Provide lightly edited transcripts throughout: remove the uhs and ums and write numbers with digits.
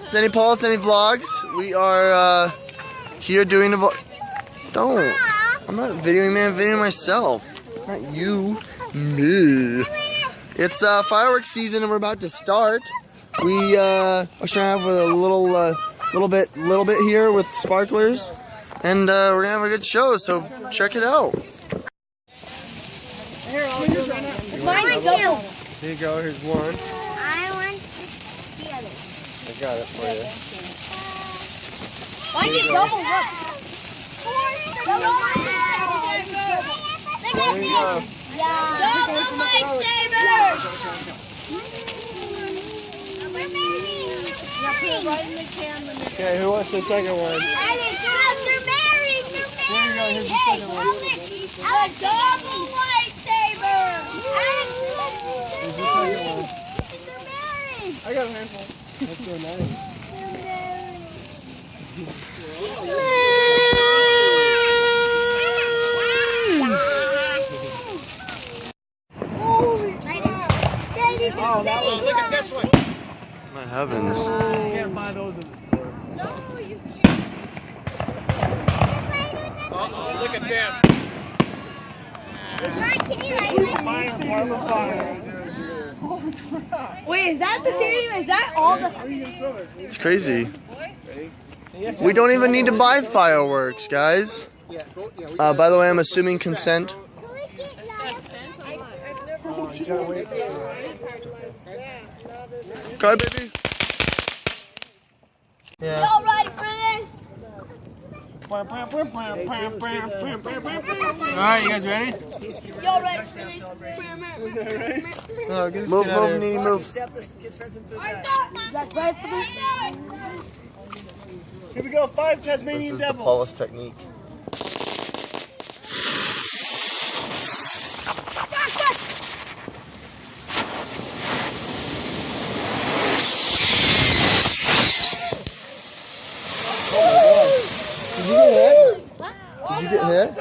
Sandy Paul, Sandy Vlogs. We are here doing the vlog. Don't. I'm not videoing, man. I'm videoing myself. Not you. Me. It's fireworks season and we're about to start. We are starting off with a little bit here with sparklers, and we're gonna have a good show. So check it out. Mine double. Here you go. Here's one. I want the other. I got it for you. Mine is double. Look. Look at this. Yeah. Double lightsabers. Okay, who wants the second one? They're married. Here you go. Here's the second one. Alex, double lightsaber. Alex, Here's the second one. they're married. I got a handful. That's so nice. Oh, that was, look at this one. My heavens. You can't find those in the store. No, you can't. Uh-oh, look at this. Can you light this? Wait, is that the stadium? Is that all the... It's crazy. We don't even need to buy fireworks, guys. By the way, I'm assuming consent. Okay, baby. Yeah. Y'all ready for this? Alright, you guys ready? Y'all ready for this? Move, Needy, move. You guys ready for this? Here we go, 5 This Tasmanian is the devils. Paulus technique. Did you get hit?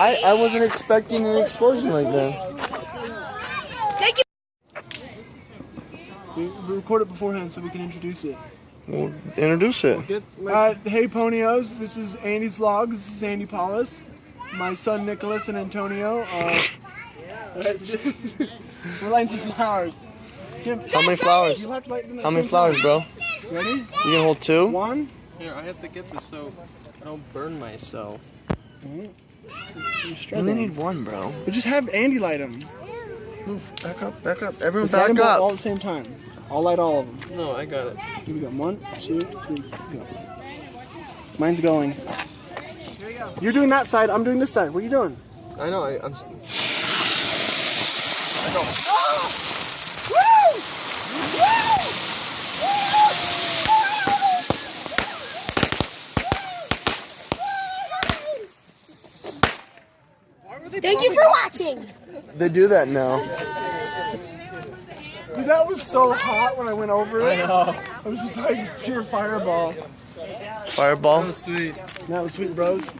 I wasn't expecting an explosion like that. Thank you. We record it beforehand so we can introduce it. Well, introduce it. Hey Ponios, this is Andy's vlog. This is Andy Paulus. My son Nicholas and Antonio. We're lighting some flowers. Kim, How many flowers? you'll have to light them at How the many same flowers, bro? time. Ready? You can hold 2? 1. Here, I have to get this so I don't burn myself. You're You struggling. only need 1, bro. But just have Andy light them. Move. Back up, back up. Everyone Just light back them all up. at the same time. I'll light all of them. No, I got it. Here we go. 1, 2, 3, go. Mine's going. You're doing that side. I'm doing this side. What are you doing? I know. I'm. Thank you for watching. They do that now. Dude, that was so hot when I went over it. I know. It was just like pure fireball. Fireball. Sweet. That was sweet, bros.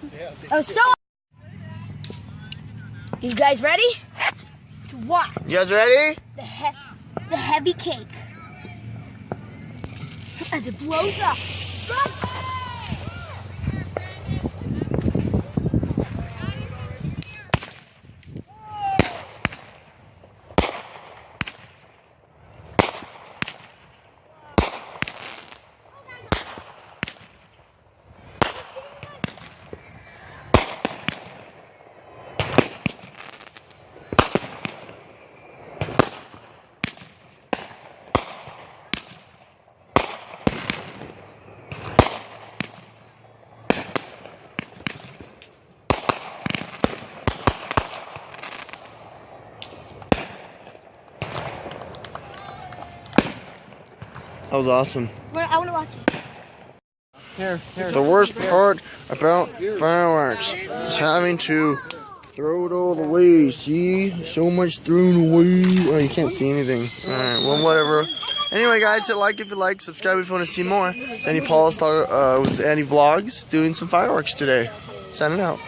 Oh, so. You guys ready? To watch You guys ready? the heavy cake as it blows up. That was awesome. I want to watch it. Here. The worst part about fireworks is having to throw it all away. See? So much thrown away. Oh, you can't see anything. Alright, well, whatever. Anyway, guys, hit like if you like, subscribe if you want to see more. It's Andy Paulus with Andy Vlogs doing some fireworks today. Signing out.